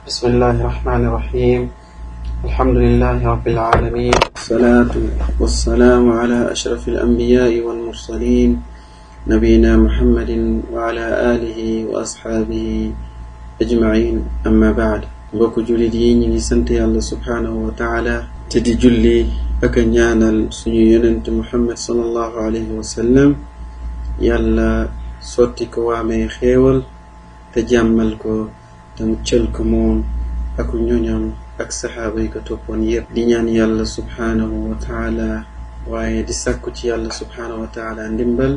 بسم الله الرحمن الرحيم. الحمد لله رب العالمين، والصلاة والسلام على أشرف الأنبياء والمرسلين نبينا محمد وعلى آله وأصحابه أجمعين. أما بعد، mbokk jullit yi ñi ngi sant Yàlla subhanahu wa ta'ala te di julli ak ñaanal suñu yonent Muhammad sallallahu alayhi wa sallam Yàlla sotti ko waamee xéewal te jàmmal ko te muccal ko moom ak ñoñam ak saxaaba yi ko toppoon yépp. di ñaan Yàlla subhanahu wa ta'ala waaye di sàkku ci Yàlla subhanahu wa ta'ala ndimbal,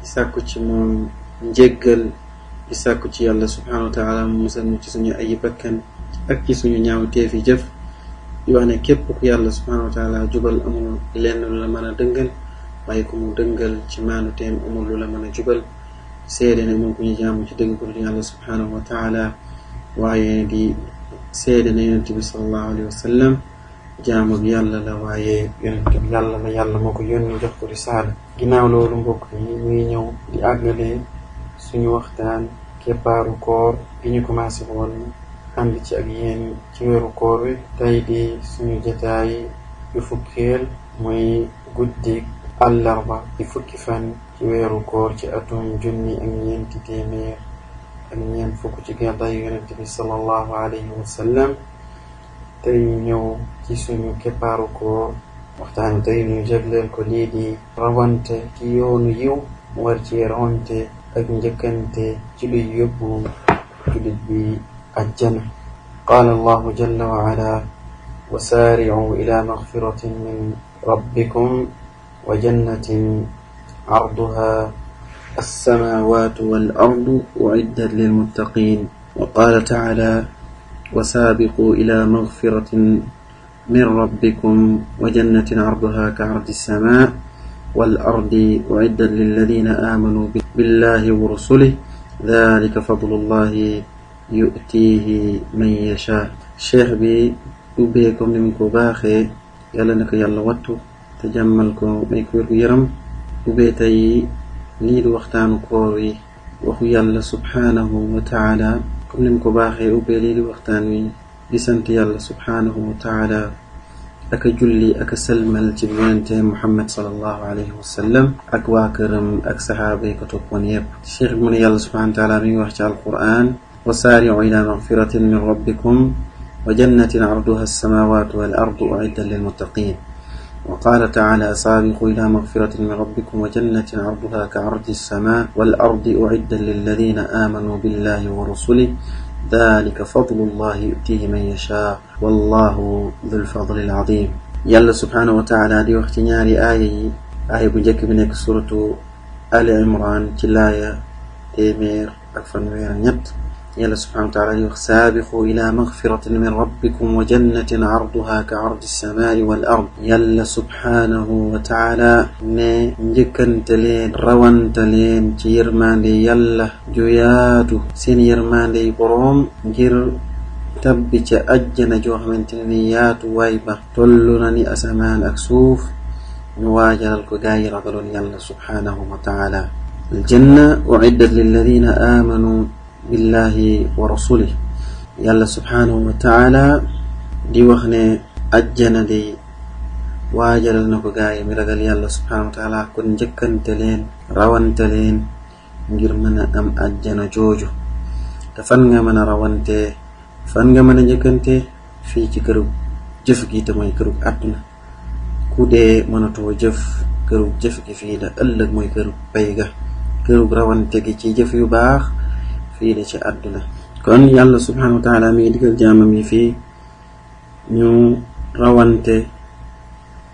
di sàkku ci moom njéggal, di sàkku ci Yàlla subhanahu wa ta'ala mu musal ñu ci suñu ay bakkan ak ci suñu ñaawteefi jëf. di wax ne képp ku Yàlla subhanahu wa ta'ala jubal amul lenn lu la mën a dëngal, waaye ku mu dëngal ci maanu teem amul lu la mën a jubal. seede ne moom ku ñu jaamu ci dëgg ko Yàlla subhanahu wa ta'ala, waaye di seede ne yonent bi sallallahu alayhi wa sallam jaamu bi Yàlla la, waaye yonent bi Yàlla la. Yàlla moo ko yónni jox ko risaala. ginnaaw loolu mbokk yi ñuy ñëw di àggale suñu waxtaan keppaaru koor gi ñu commencé woon ànd ci ak yéen ci weeru koor wi. tey di suñu jotaay yu fukkeel muy guddi àllarba di fukki fan ci weeru koor ci atum 1400 ak ñeent fukk ci gàddaay yonent bi sallallahu alayhi wa sallam. tey ñu ñëw ci suñu keppaaru koor. waxtaan tey ñu jagleel ko lii di rawante ci yoonu yiw, mu war ci rawante ak njëkkante ci luy yóbbu jullit bi ajjana. qaala allahu jalla wa ala: wa saari'u ila maghfiratin min rabbikum wa jannatin arduha السماوات والأرض أعدت للمتقين. وقال تعالى: وسابقوا إلى مغفرة من ربكم وجنة عرضها كعرض السماء والأرض أعدت للذين آمنوا بالله ورسله ذلك فضل الله يؤتيه من يشاء. الشيخ بي أبيكم نمكو باخي يلا نك يلا واتو تجملكم ميكوير يرم أبيتي lii di waxtaanu koor wi waxu Yàlla subhanahu wa ta'ala. comme ni mu ko baaxee ubbee lii di waxtaan wi di sant Yàlla subhanahu wa ta'ala ak a julli ak a salmal ci yonente Muhammad sallallahu alayhi wa sallam ak waa këram ak saxaaba yi ko toppoon yépp. cheikh bi mu ne Yàlla subhanahu wa ta'ala mi ngi wax ci alquran: wa saari'u ila maghfiratin min rabbikum wa jannatin arduha as-samawatu wal ardu u'iddat lil muttaqin. وقال تعالى: سابقوا إلى مغفرة من ربكم وجنة عرضها كعرض السماء والأرض أعدت للذين آمنوا بالله ورسله ذلك فضل الله يؤتيه من يشاء والله ذو الفضل العظيم. يلا سبحانه وتعالى دي وقت نياري آية بجك بنك سورة آل عمران جلاية تيمير أكفر نوير نيت. يلا سبحانه وتعالى: سابقوا إلى مغفرة من ربكم وجنة عرضها كعرض السماء والأرض. يلا سبحانه وتعالى نجكنتلين روانتلين يرمان دي يلا جوياتو سين يرمان دي بروم جير تبت أجن جوه من تنيات وايبة تلنني أسمان أكسوف نواجر الكجاير قالوا يلا سبحانه وتعالى: الجنة أعدت للذين آمنوا billahi wa rasulih. Yàlla subhanahu wa ta'ala di wax ne ajjana di waajalal na ko gaay mi ragal Yàlla subhanahu wa ta'ala, kon njëkkante leen rawante leen ngir mën a am ajjana jooju. te fan nga mën a rawante, fan nga mën a njëkkante? fii ci kërug jëf gi te mooy kërug àdduna. ku dee mënatoo jëf, kërug jëf gi fii la. ëllëg mooy kërug pay ga, kërug rawante gi ci jëf yu baax fii la ci àdduna. kon Yàlla subhanahu wa ta'ala mi ngi digal jaamam yi fii ñu rawante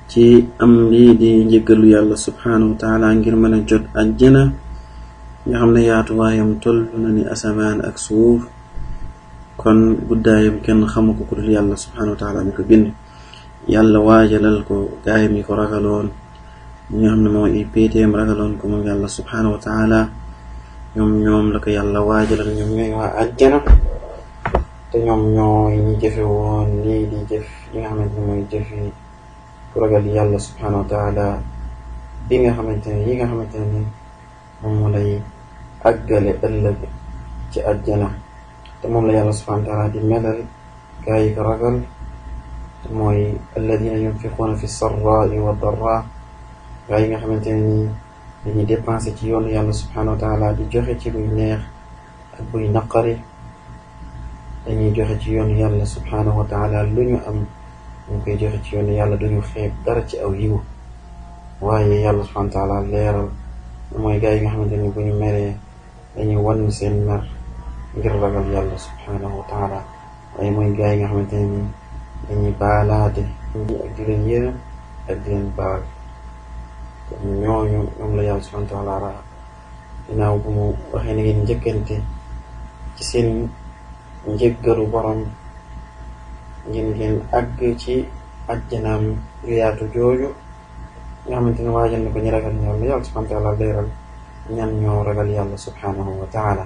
ci am lii di njëggalu Yàlla subhanahu wa ta'ala ngir mën a jot àjjana nga xam ne yaatuwaayam toll na ni asamaan ak suuf. kon guddaayam kenn xamu ko ku dul Yàlla subhanahu wa ta'ala mi ko bind. Yàlla waajalal ko gaayam yi ko ragaloon, ñi nga xam ne mooy ay péeteem ragaloon ko moom Yàlla subhanahu wa ta'ala. ñoom la ko Yàlla waajalal, ñoom ñooy waa àjjana, te ñoom ñooy ñi jëfe woon lii di jëf yi nga xamante ne mooy jëf yi ku ragal Yàlla subhanahu wa ta'ala yi nga xamante ne moom moo lay àggale ëllëg ci àjjana. te moom la yàlla subhanahu wa taala di melal gaa yi ko ragal te mooy alladina yunfiquuna fi sarraai wa darra, gaa yi nga xamante ne nii dañuy dépensé ci yoonu yàlla subhanahu wa taala di joxe ci buy neex ak buy naqari. dañuy joxe ci yoonu yàlla subhanahu wa taala lu ñu am ñu koy joxe ci yoonu yàlla duñu xeeb dara ci aw yiw. waaye yàlla subhanahu wa taala leeral mooy gaa yi nga xamante ni bu ñu meree dañuy wan seen mer ngir ragal yàlla subhanahu wa taala. waaye mooy gaa yi nga xamante ni dañuy baalaate ak di leen yërëm ak di leen baal. ñoom la yàlla subhanahu wa taala ra ginnaaw bu mu waxee ne ngeen njëkkante ci seen njëggalu borom ngeen àgg ci ajjanaam yu yaatu jooju nga xamante ne waajal na ko ñu ragal yàlla. yàlla subhanahu wa taala leeral ñan ñoo ragal yàlla subhanahu wa taala.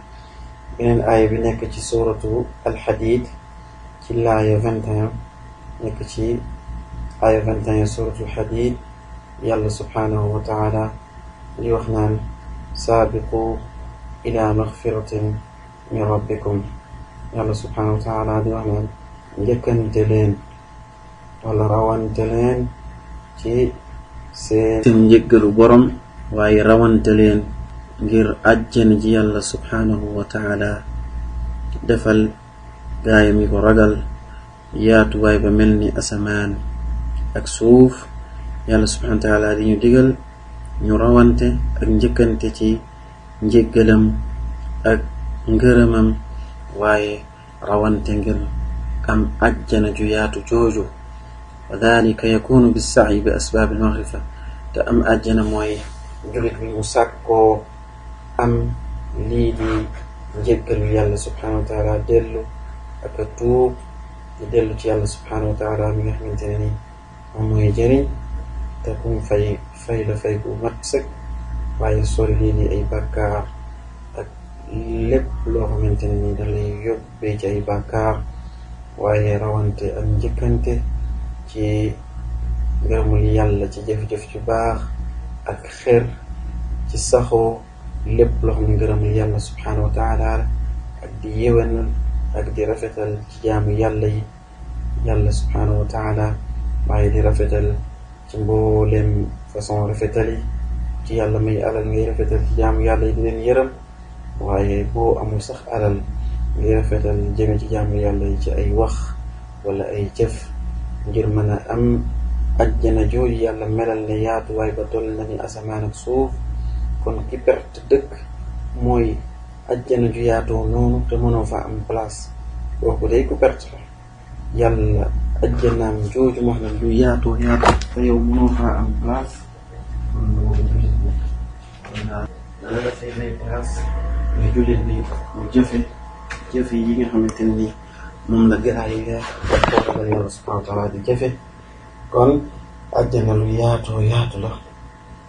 beneen aaya bi nekk ci suratu alxadid ci laaya 21 nekk ci aaya 21 suratu alxadid yàlla subhanahu wa taala di wax naan saabiqu ila maxfiratin min rabbikum. yàlla subhanahu wa taala di wax naan njëkkante leen wala rawante leen ci seen njëggalu borom, waaye rawante leen ngir àjjana ji yàlla subhanahu wa taala defal gaayam yi ko ragal yaatuwaay ba mel ni asamaan ak suuf. yàlla subhanahu wa taala di ñu digal ñu rawante ak njëkkante ci njëggalam ak ngërëmam, waaye rawante ngir am àjjana ju yaatu jooju. wa dalika yakunu bissa'yi bi asbaab al-maghfira, te am àjjana mooy jullit bi mu sàkkoo am lii di njëggalu yàlla subhanahu wa taala, dellu ak a tuub di dellu ci yàlla subhanahu wa taala mi nga xamante ne ni moom mooy jëriñ te kum fay la fay bu mat sëkk, waaye sori lii di ay bàkkaar ak lépp loo xamante ne ni da lay yóbbee ci ay bàkkaar. waaye rawante ak njëkkante ci ngërëmul yàlla ci jëf-jëf ci baax ak xër ci saxoo lépp loo xam ne ngërëmul yàlla subhanahu wa taala ak di yéwénal ak di rafetal ci jaamu yàlla yi yàlla subhanahu wa taala, waaye di rafetal ci mbooleem façon rafetal yi. ci yàlla may alal ngay rafetal ci jaamu yàlla yi di leen yërëm, waaye boo amul sax alal ngay rafetal jëme ci jaamu yàlla yi ci ay wax wala ay jëf ngir mën a am ajjana jooju yàlla melal ne yaatuwaay ba toll na ni asamaan ak suuf. kon ki perte dëkk mooy ajjana ju yaatoo noonu te mënoo fa am place, kooku day ku perte la. yàlla ajjanaam jooju wax na lu yaatoo yaatoo te yow mënoo fa am place, kon loolu jullit bi dana la fay may place nga jullit bi mu jëfe yi nga xamante ni moom la gaa yi nga ko la yàlla subhanahu wa taala di jëfe. kon ajjana lu yaatoo yaatu la.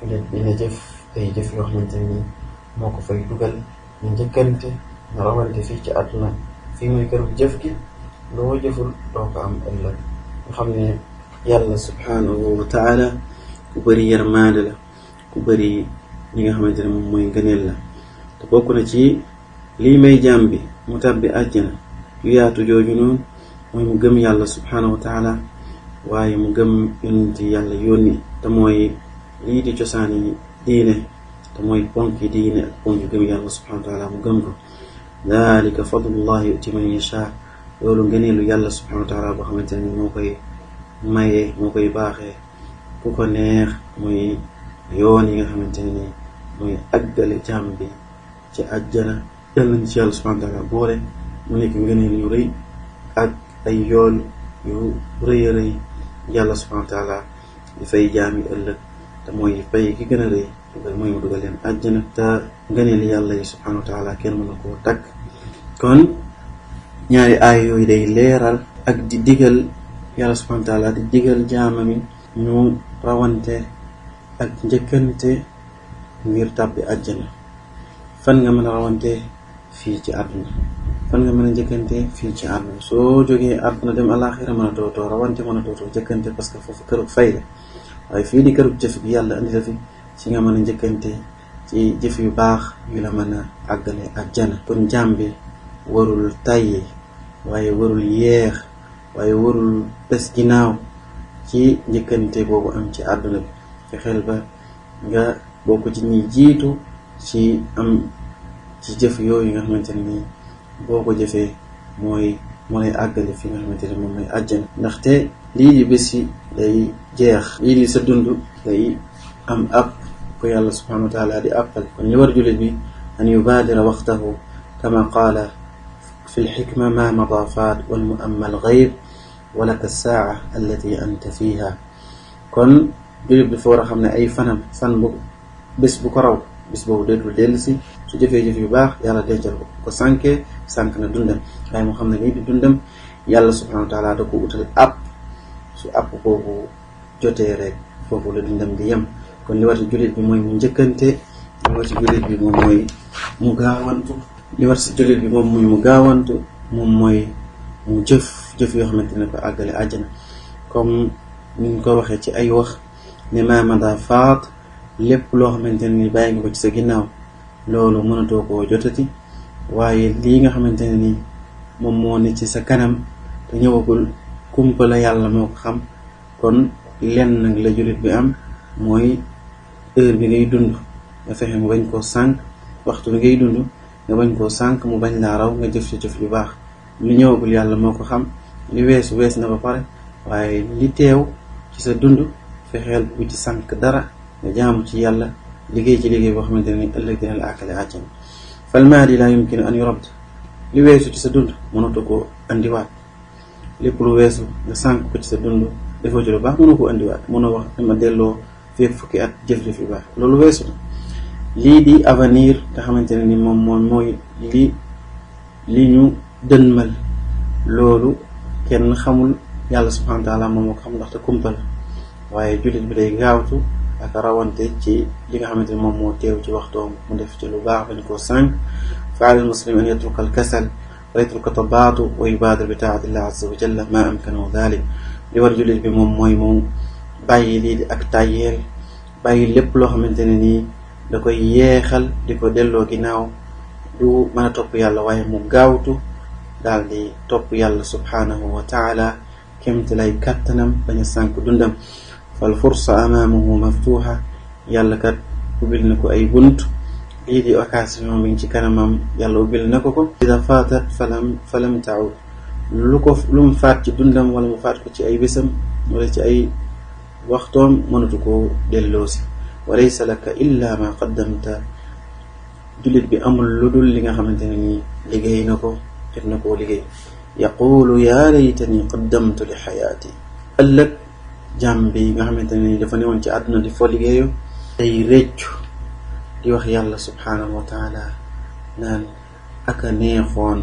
jullit bi na jëf ay jëf yoo xamante ni moo ko fay dugal, ñu njëkkante na rawante fii ci àdduna. fii mooy këru jëf gi, loo jëful doo ko am ëllëg. nga xam ne yàlla subhanahu wa taala ku bëri yërmaande la, ku bëri ñi nga xamante ne moom mooy ngëneel la. te bokk na ci lii may jaam bi mu tàbbi àjjana yu yaatu jooju noonu mooy mu gëm yàlla subhanahu wa taala, waaye mu gëm yonent yàlla yónni, te mooy lii di cosaani diine, te mooy ponki diine ak ponki gëm yàlla subhanahu wa taala mu gëm ko. dalika fadlullahi yu'ti man yasha, loolu ngëneelu yàlla subhanahu wa taala boo xamante ne moo koy mayee moo koy baaxee ku ko neex. muy yoon yi nga xamante ne ni mooy àggale jaam bi ci àjjana. yal nañ ci yàlla subhanahu wa taala boole mu nekk ngëneel yu rëy ak ay yoon yu rëy a rëy yàlla subhanahu wa taala di fay jaam yi ëllëg, te mooy fay ki gën a rëy mooy mu dugal leen àjjana. te ngëneel yàlla yi subhanahu wa taala kenn mën na koo takk. kon ñaari aay yooyu day leeral ak di digal yàlla subhanahu wa taala di digal jaamami ñu rawante ak njëkkante ngir tàbbi àjjana. fan nga mën a rawante fii ci àdduna, fan nga mën a njëkkante fii ci àdduna. soo jógee àdduna dem alaxira mën a dootoo rawante, mën a dootoo njëkkante, parce que foofu kërug fay la. waaye fii di kërug jëf gi yàlla andi la fi, ci nga mën a njëkkante ci jëf yu baax yu la mën a àggale àjjana. kon jaam bi warul tayyi waaye warul yeex waaye warul des ginnaaw ci njëkkante boobu am ci àdduna bi fexeel ba nga bokk ci ñi jiitu ci am ci jëf yooyu nga xamante ne nii boo ko jëfee moo lay àggale fi nga xamante ne moom mooy àjjana. ndaxte lii di bés yi day jeex, lii di sa dund day am ab ko yàlla subhanahu wa taala di àppal. kon li war jullit bi an yubaadira waxtahu kama qaala fi lxikma ma mada faat wal muammal gayb walaka saa allati anta fiha. kon jullit bi fa war a xam ne ay fan bu bés bu ko raw bés boobu deetul dellu si. su jëfee jëf yu baax yàlla dencal ko sànkee sànk na dundam, waaye moo xam ne lii di dundam yàlla subhanahu wa taala da ko utal app. su app boobu jotee rek foofu la dundam di yem. kon li war ci jullit bi mooy mu njëkkante, li war ci jullit bi moom mooy mu gaawantu, li war ci jullit bi moom mooy mu gaawantu, moom mooy mu jëf yoo xamante ne ko àggale àjjana. comme niñ ko waxee ci ay wax ne ma mada faat, lépp loo xamante ne ni bàyyi nga ko ci sa ginnaaw loolu mënatoo koo jotati, waaye lii nga xamante ne ni moom moo ne ci sa kanam te ñëwagul kumpa la yàlla moo ko xam. kon lenn nag la jullit bi am mooy heure bi ngay dund nga fexe mu bañ koo sànq, waxtu bi ngay dund nga bañ koo sànq mu bañ laa raw, nga jëf ci jëf yu baax. li ñëwagul yàlla moo ko xam, li wees na ba pare, waaye li teew ci sa dund fexeel bu ci sànq dara, nga jaamu ci yàlla, liggéey ci liggéey boo xamante ne ni ëllëg dina la àkkale àjjana. fal maadi laa yumkinu an yurad, li weesu ci sa dund mënatu ko andiwaat. lépp lu weesu nga sànq ko ci sa dund defoo ci lu baax mënoo ko andiwaat, mënoo wax dama delloo fekk fukki at jëf yu baax, loolu weesu na. lii di avenir nga xamante ne ni moom mooy li ñu dënmal, loolu kenn xamul, yàlla subhanahu wa taala moom moo ko xam ndaxte kumpa la. waaye jullit bi day gaawtu ak rawante ci li nga xamante ne moom moo teew ci waxtoom, mu def ci lu baax bañ koo sànq. fa ala al-muslim an yatruka al-kasal wa yatruka tabaatu wa yubaadir bi taati llah azza wa jalla ma amkanahu dhalik. li war jullit bi moom mooy mu bàyyi lii di ak tàyyeel, bàyyi lépp loo xamante ne nii da koy yeexal di ko delloo ginnaaw, du mën a topp yàlla, waaye mu gaawtu daal di topp yàlla subhanahu wa taala kemti lay kàttanam bañ a sànq dundam. fal fursa amaamahu maftuha, yàlla kat ubbil na ko ay bunt, lii di occasion bi ci kanamam yàlla ubbil na ko. ida faatat falam taud, lu mu faat ci dundam wala mu faat ko ci ay bésam wala ci ay waxtoom mënatu koo delloosi. wa laysa laka illa ma qaddamta, jullit bi amul lu dul li nga xamante ne nii liggéey na ko, jot na koo liggéey. yaqulu yaa laytani qaddamtu li xayaati, ëllëg jàmm bi nga xamante ne nii dafa newoon ci àdduna di fo liggéeyu day réccu, di wax yàlla subhanahu wa taala naan aka neexoon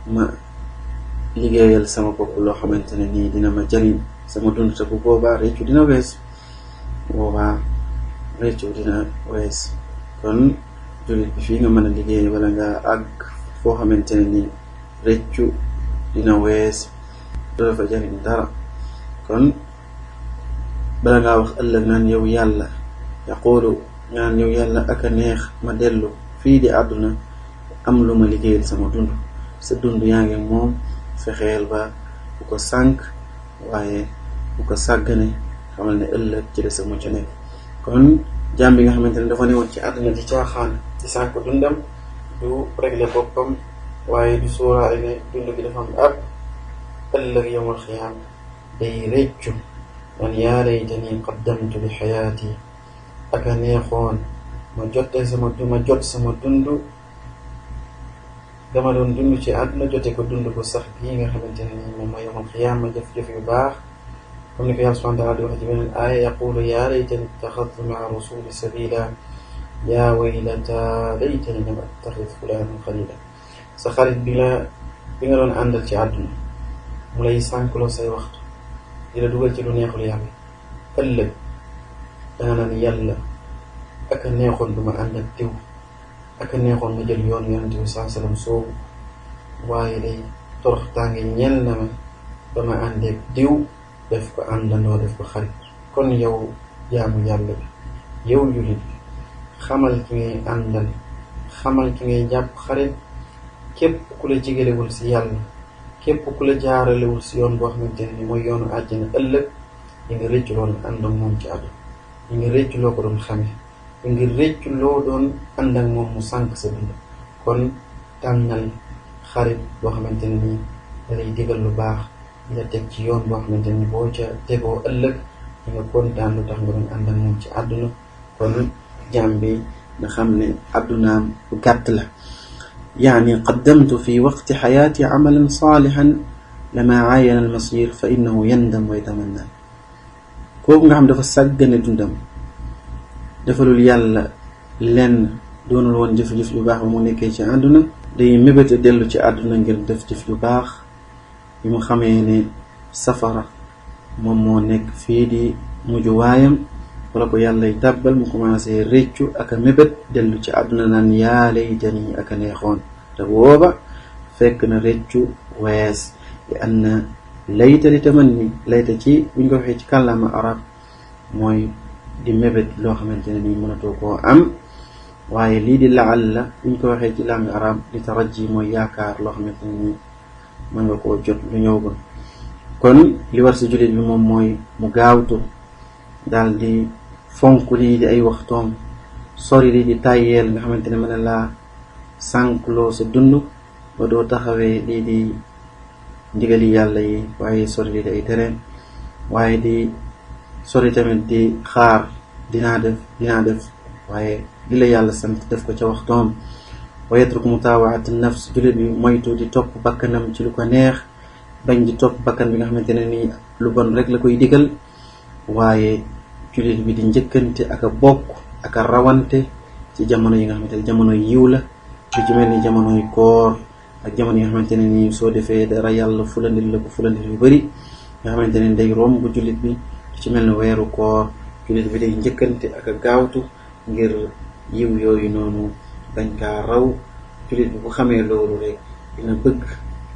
ma liggéeyal sama bopp loo xamante ne nii dina ma jariñ sama dund, te bu boobaa réccu dina wees, kon jullit bi fii nga mën a liggéey wala nga àgg foo xamante ne nii réccu dina wees, doo fa jariñ dara. kon bala ngaa wax ëllëg naan yow yàlla, yaqulu naan yow yàlla aka neex ma dellu fii di àdduna am lu ma liggéeyal sama dund. sa dund yaa ngi moom, fexeel ba bu ko sànq, waaye bu ko sàggane, xamal ne ëllëg ci la sa mucc nekk. kon jaam bi nga xamante ne dafa newoon ci àdduna di caaxaan di sànq dundam, du réglé boppam, waaye du sóoraale ne dund gi dafa am ab ëllëg yawmal xiyaam day réccu man yaa laytani qaddamtu li xayaati, aka neexoon ma jot sama dund dama doon dund ci àdduna jote ko dund ko sax bii nga xamante ne nii moom mooy yawmal xiyaam, ma jëf-jëf yu baax. comme ni ko yàlla subhanahu wa taala di wax ci beneen aaya, yaqulu yaa laytani ittaxadtu maa rasuli sabila yaa waylata laytani lam attaxid fulaanan xalila. sa xarit bi nga doon àndal ci àdduna mu lay sànkloo say waxtu, di la dugal ci lu neexul yàlla, ëllëg danga naan yàlla aka neexoon du ma ànd ak diw, aka neexoon ma jël yoon yonent bi saa sallam soobu, waaye day torox tànge ñel na ma ba ma àndeek diw def ko àndandoo, def ko xarit. kon yow jaamu yàlla bi, yow jullit bi, xamal ki ngay àndal, xamal ki ngay jàpp xarit, képp ku la jigalewul si yàlla, képp ku la jaaralewul si yoon boo xamante ne ni mooy yoonu àjjana ëllëg, yi nga rëccu loolu ànd ak moom ci àdduna, yi nga rëccu loo ko doon xamee, yi nga rëccu loo doon ànd ak moom mu sànq sa dund. kon tànnal xarit boo xamante ne nii da lay digal lu baax, di la teg ci yoon boo xamante ne ni boo ca tegoo ëllëg di nga kontaan lu tax nga doon ànd ak moom ci àdduna. kon jaam bi nga xam ne àddunaam bu gàtt la. yaani qaddamtu fi waqti xayaati amalan saalihan lama aayana almasir fa innahu yandam wa yatamanna. kooku nga xam dafa sàggane dundam, defalul yàlla lenn, doonul woon jëf-jëf yu baax ba mu nekkee ci àdduna, day mébéte dellu ci àdduna ngir def jëf yu baax bi mu xamee ne safara moom moo nekk fii di mujj waayam, wala ko yàllay tàbbal mu commencé réccu ak a mébét dellu ci àdduna naan yaa laytani ak a neexoon. te booba fekk na réccu wees li anna layta li tamanni, layta ci buñ ko waxee ci kàllaama arab mooy di mébét loo xamante ne nii mënatoo koo am, waaye lii di laal la buñ ko waxee ci langue arab di taraji mooy yaakaar loo xamante ne nii mën nga koo jot lu ñëwagul. kon li war si jullit bi moom mooy mu gaawtu daal di fonk lii di ay waxtoom, sori lii di tàyyeel nga xamante ne mën na laa sànkloo sa dund ba doo taxawee lii di ndigali yàlla yi, waaye sori lii di ay tereen, waaye di sori tamit di xaar dinaa def waaye li la yàlla sant def ko ca waxtoom. wa yatruk mutaawaat nafs, jullit bi moytu di topp bakkanam ci lu ko neex, bañ di topp bakkan bi nga xamante ne nii lu bon rek la koy digal, waaye jullit bi di njëkkante ak a bokk ak a rawante ci jamono yi nga xamante ne jamono yiw la, lu ci mel ni jamonoy koor ak jamono yi nga xamante ne nii soo defee dara yàlla fulandil la ko fulandil yu bari nga xamante ne day romb jullit bi. lu ci mel ni weeru koor, jullit bi day njëkkante ak a gaawtu ngir yiw yooyu noonu bañ kaa raw. jullit bi bu xamee loolu rek dina bëgg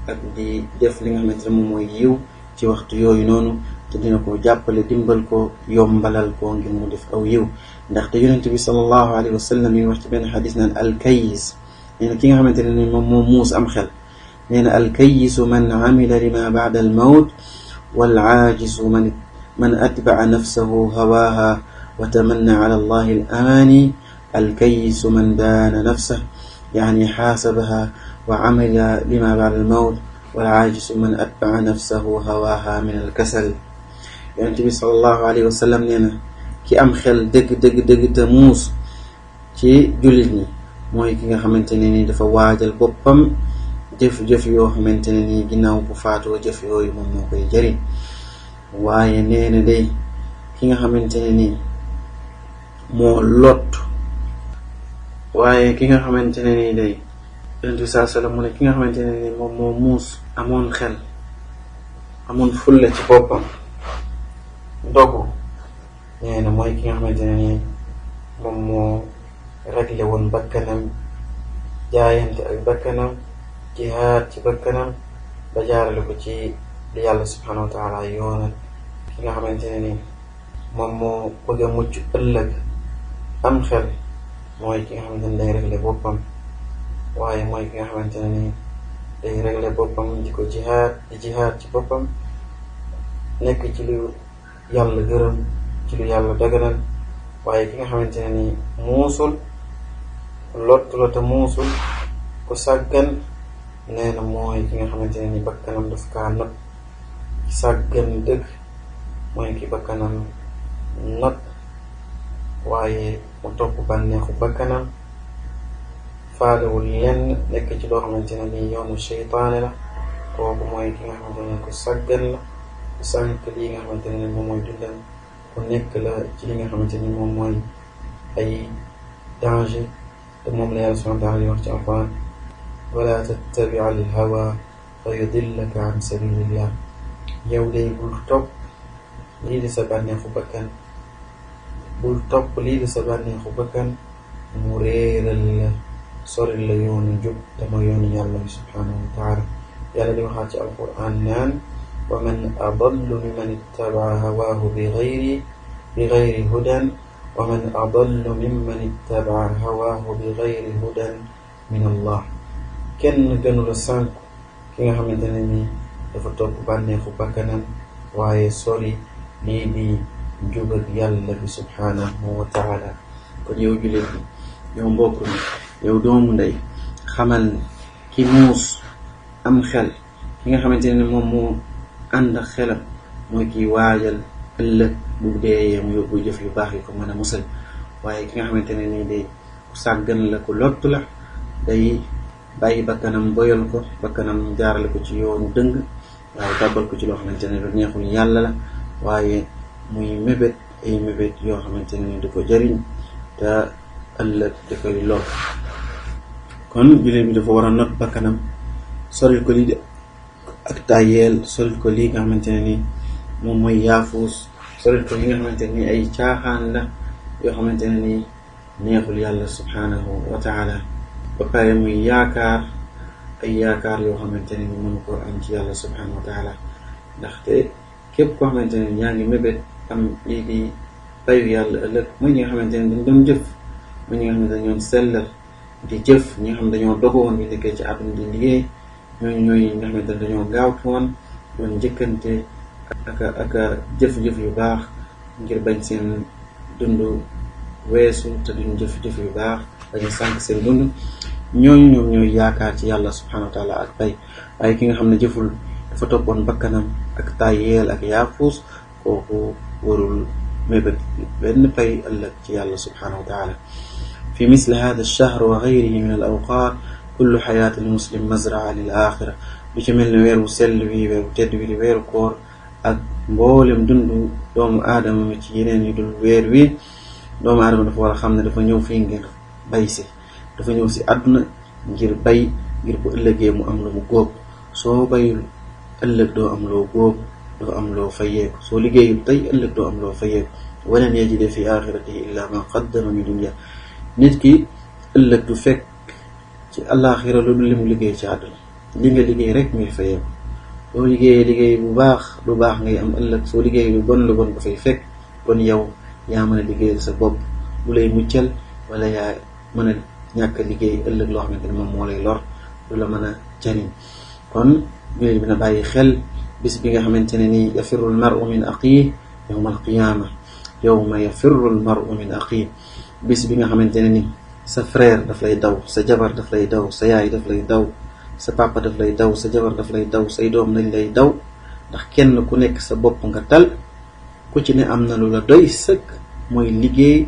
ak di def li nga xamante ne moom mooy yiw ci waxtu yooyu noonu, te dina ko jàppale dimbal ko yombalal ko ngir mu def aw yiw. ndaxte yonent bi sallallahu alayhi wa sallam yi wax ci benn xadis naan alkayis, nee na ki nga xamante ne ni moom moo muus am xel, nee na alkayisu man amila lima ba'da al mawt wal aajisu man atba'a nafsahu hawaaha wa tamanna ala allahi al amani. alkayisu man daana nafsahu يعني حاسبها وعمل لما بعد الموت والعاجز من أتبع نفسه هواها من الكسل. يعني النبي صلى الله عليه وسلم نينا ki am xel dëgg te muus ci jullit ñi mooy ki nga xamante ne ni dafa waajal boppam jëf yoo xamante ne ni ginnaaw bu faatoo jëf yooyu moom moo koy jëriñ. waaye nee na day ki nga xamante ne ni moo lot, waaye ki nga xamante ne nii day yonent bi saa sallam mu ne ki nga xamante ne nii moom moo muus amoon xel amoon fulla ci boppam dogu, nee na mooy ki nga xamante ne nii moom moo réglé woon bakkanam, jaayante ak bakkanam, jihaad ci bakkanam ba jaarale ko ci li yàlla subhanahu wa taala yoonal. ki nga xamante ne nii moom moo bëgg a mucc ëllëg am xel mooy ki nga xamante ne day réglé boppam, waaye mooy ki nga xamante ne ni day réglé boppam di ko jihaad ci boppam, nekk ci lu yàlla gërëm, ci lu yàlla daganal. waaye ki nga xamante ne ni muusul lottu la te muusul ku sàggan, nee na mooy ki nga xamante ne ni bakkanam daf kaa not. ci sàggan dëgg mooy ki bakkanam not, waaye mu topp bànneexu bakkanam, faalewul lenn, nekk ci loo xamante ne ni yoonu seytaane la. kooku mooy ki nga xamante ne ku sàggan la, ku sànk lii nga xamante ne moom mooy dundam, ku nekk la ci li nga xamante ni moom mooy ay danger. te moom la yàlla subhanahu wa taala wax ci alquran, wala tattabi al hawa fa yudillaka an sabilillah. yow day bul topp lii di sa bànneexu bakkan, bul topp lii di sa bànneexu bakkan mu réeral la, soril la yoonu jub te mooy yoonu yàlla bi subhanahu wa taala. yàlla di waxaat ci alquran naan wa man adallu mimman ittabaa hawaahu bi gayri hudan wa man adallu mimman ittabaa hawaahu bi gayri hudan min allah. kenn gënu la sànku ki nga xamante ne ni dafa topp bànneexu bakkanam waaye sori lii di njub ak yàlla bi subhanahu wa taala. kon yow jullit bi, yow mbokk mi, yow doomu ndey, xamal ne ki muus am xel, ki nga xamante ne moom moo ànd ak xelam, mooy kiy waajal ëllëg bu deeyee mu yóbbu jëf yu baax yi ko mën a musal. waaye ki nga xamante ne nii day ku sàggan la, ku lottu la, day bàyyi bakkanam boyal ko, bakkanam jaarale ko ci yoonu dëng, waaye tàbbal ko ci loo xamante ne lu neexul yàlla la, waaye muy mébét ay mébét yoo xamante ne du ko jariñ te ëllëg da koy lor. kon jullit bi dafa war a not bakkanam, soril ko lii ak tàyyeel, soril ko lii nga xamante ne ni moom mooy yaafuus, soril ko li nga xamante ne ni ay caaxaan la yoo xamante ne ni neexul yàlla subhanahu wa taala. ba pare muy yaakaar ay yaakaar yoo xamante ne ni mënu ko am ci yàlla subhanahu wa taala. ndaxte képp koo xamante ne yaa ngi mébét am lii di payu yàlla ëllëg mooy ñi nga xamante ne dañ doon jëf, mooy ñi nga xamante ne ñoom sellal di jëf, ñi nga xam dañoo dogoon bi nekkee ci àdduna di liggéey, ñooñu ñooy nga xamante ne dañoo gaawtu woon doon njëkkante ak jëf-jëf yu baax ngir bañ seen dund weesu te duñ jëf-jëf yu baax dañu sànq seen dund. ñooñu ñoom ñooy yaakaar ci yàlla subhanahu wa taala ak pay. waaye ki nga xam ne jëful, dafa toppoon bakkanam ak tàyyeel ak yaafuus, kooku warul mébét benn pay ëllëg ci yàlla subhanahu wa taala. fi misli hada ash-shahr wa ghayrihi min al-awqat kullu xayaati al-muslim mazraa lil axira. lu ci mel ne weeru sell wi, weeru tedd wi di weeru koor, ak mboolem dundu doomu aadama mi ci yeneen yu dul weer wi, doomu aadama dafa war a xam ne dafa ñëw fii ngir bay si, dafa ñëw si àdduna ngir bay, ngir bu ëllëgee mu am lu mu góob. soo bayul ëllëg doo am loo góob, doo am loo fayeeku. soo liggéeyul tey ëllëg doo am loo fayeeku. walan yajida fi axiratihi illa ma qaddama min dunya. nit ki ëllëg du fekk ci àllaaxira lu dul li mu liggéey ci àdduna. li nga liggéey rek muy fayeeku. soo liggéeyee liggéey bu baax lu baax ngay am ëllëg, soo liggéey lu bon ko fay fekk. kon yow yaa mën a liggéeyal sa bopp lu lay muccal, wala yaa mën a ñàkk a liggéey ëllëg loo xamante ne moom moo lay lor, du la mën a jariñ. kon jullit bi na bàyyi xel bis bi nga xamante ne nii yafirru al-mar'u min axiihi yawma al-qiyaama, yawma yafirru al-mar'u min axiihi. bis bi nga xamante ne ni sa frère daf lay daw, sa jabar daf lay daw, sa yaay daf lay daw, sa papa daf lay daw, sa jabar daf lay daw, say doom dañ lay daw, ndax kenn ku nekk sa bopp nga tal. ku ci ne am na lu la doy sëkk, mooy liggéey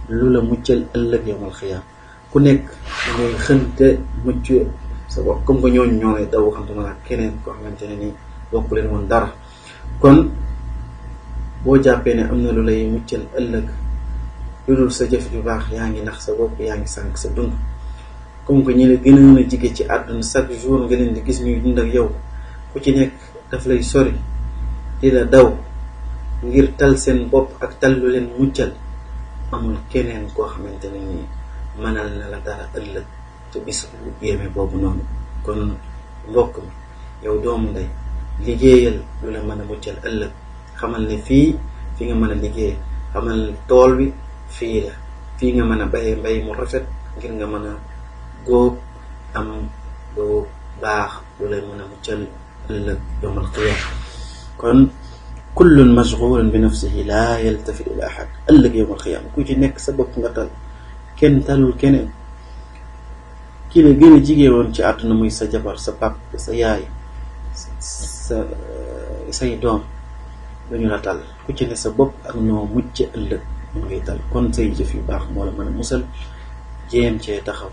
lu la muccal ëllëg yawmal xiyaam. ku nekk ngay xënte mucc sa bopp, comme que ñooñu ñoo lay daw, xam nga keneen koo xamante ne nii bokk leen woon dara. kon boo jàppee ne am na lu lay muccal ëllëg lu dul sa jëf yu baax, yaa ngi nax sa bopp, yaa ngi sànq sa dund. comme que ñi la gënoon a jige ci àdduna chaque jour nga leen di gis ñuy dund ak yow, ku ci nekk daf lay sori di la daw ngir tal seen bopp ak tal lu leen muccal. amul keneen koo xamante ne nii mënal na la dara ëllëg te bis bu yéeme boobu noonu. kon mbokk mi, yow doomu ndey, liggéeyal lu la mën a muccal ëllëg. xamal ne fii fi nga mën a liggéey, xamal ne tool bi fii la, fii nga mën a bayee mbay mu rafet ngir nga mën a góob am lu baax lu lay mën a muccal ëllëg yawmal qiyaama. kon kullun mashghulun bi nafsihi laa yaltafit ila ahad. ëllëg yawmal qiyaama ku ci nekk sa bopp nga tal, kenn talul keneen. ki la gën a jigéen woon ci àdduna muy sa jabar, sa pap, sa yaay, say doom, duñu la tal. ku ci ne sa bopp ak noo mucc ëllëg ñu ngay tal. kon say jëf yu baax moo la mën a musal, jéem cee taxaw.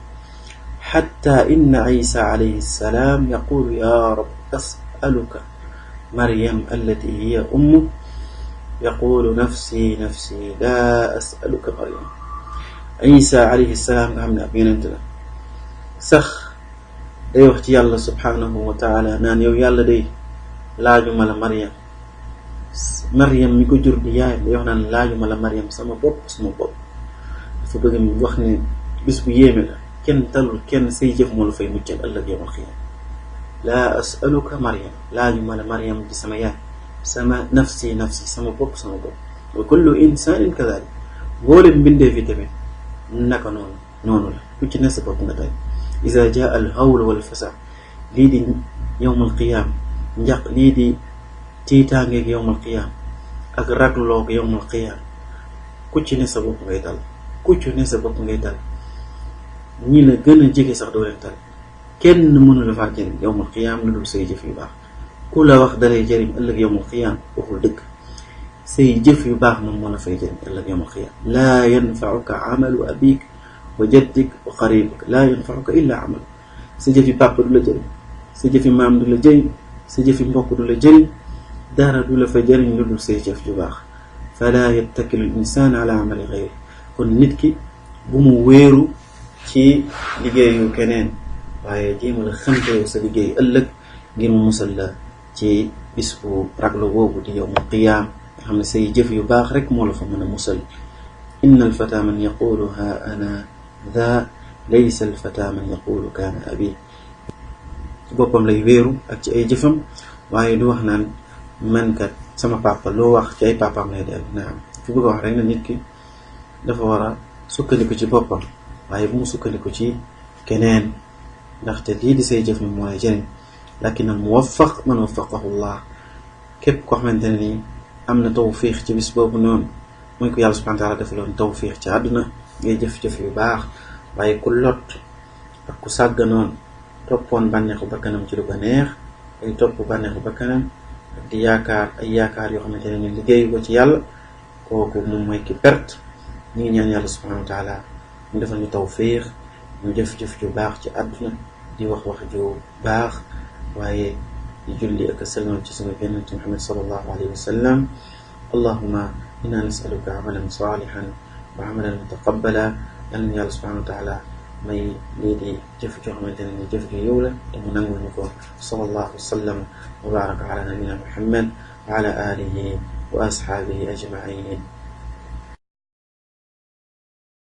xatta inna Isa alayhi salaam yaqulu ya rab as'aluka Maryam allati hiya ummu yaqulu nafsi nafsi la as'aluka Maryam. Isa alayhi salaam nga xam ne ab yonent la sax day wax ci yàlla subhanahu wa taala naan yow yàlla day laajuma la Maryam mi ko jur di yaayam, day wax naan laajuma la Maryam sama bopp. dafa bëgg mu wax ne bis bu yéeme la, kenn talul kenn, say jëf moo la fay muccal ëllëg yawmal qiyaama. laa as'aluka Maryam, laajuma la Maryam di sama yaay, sama nafsi sama bopp. wa kullu insaanin kadhalik, mboolem mbindee fi tamit naka noonu la, ku ci ne sa bopp nga tay. iza jaa al hawl wal fasa lii di yawmal qiyaam lii di tiitaangeeg yawmal qiyaam ak ragloog yawmal qiyaam ku ci ne sa bopp ngay dal ñi la gën a jege sax doo leen tal kenn mënu la faa jëriñ yawmal qiyaam lu dul say jëf yu baax ku la wax dalay jëriñ ëllëg yawmal qiyaam waxul dëgg say jëf yu baax moom moo la fay jëriñ ëllëg yawmal qiyaam laa yanfauka amalu abik wa jaddik wa qaribik laa yanfauka illa amalu sa jëfi papa du la jëriñ sa jëfi maam du la jëriñ sa jëfi mbokk du la jëriñ dara du la fa jëriñ lu dul say jëf yu baax fala yattakilu l insaan ala amali xayri kon nit ki bu mu wéeru ci liggéeyu keneen waaye jéema la xamteew sa liggéey ëllëg ngir mu musal la ci bis bu raglu boobu di yawmal qiyaam nga xam ne say jëf yu baax rek moo la fa mën a musal inna alfata man yaqulu ha ana dha laysa alfata man yaqulu kaana abi ci boppam lay wéeru ak ci ay jëfam waaye du wax naan man kat sama papa loo wax ci ay papaam lay dellu naam fi bëgg a wax rek na nit ki dafa war a sukkandiku ci boppam waaye bu mu sukkandiku ci keneen ndaxte lii di say jëf mi moo lay jëriñ lakin al muwaffaq man waffaqahu llah képp koo xamante ne nii am na tawfiix ci bis boobu noonu mooy ko yàlla subhanahu wa taala defaloon tawfiix ci àdduna ngay jëf-jëf yu baax waaye ku lot ak ku sàgganoon toppoon bànneexu bakkanam ci lu ko neex ay topp bànneexu bakkanam ak di yaakaar ay yaakaar yoo xamante ne ni liggéeyu ko ci yàlla kooku moom mooy ki perte ñu ngi ñaan yàlla subhanahu wa taala mu defal ñu tawfiix ñu jëf-jëf ju baax ci àdduna di wax ju baax waaye di julli ak sallam ci sunu yonent Muhammad sallallahu alayhi wa sallam allahumma inna nasaluka amalan salihan wa amalan mutaqabbala yal na yàlla subhanahu wa taala may lii di jëf joo xamante ne ni jëf ju yiw la te mu nangul ñu ko sallallahu wa sallam wa baraka ala nabina Muhammad wa ala alihi wa ashaabihi ajmain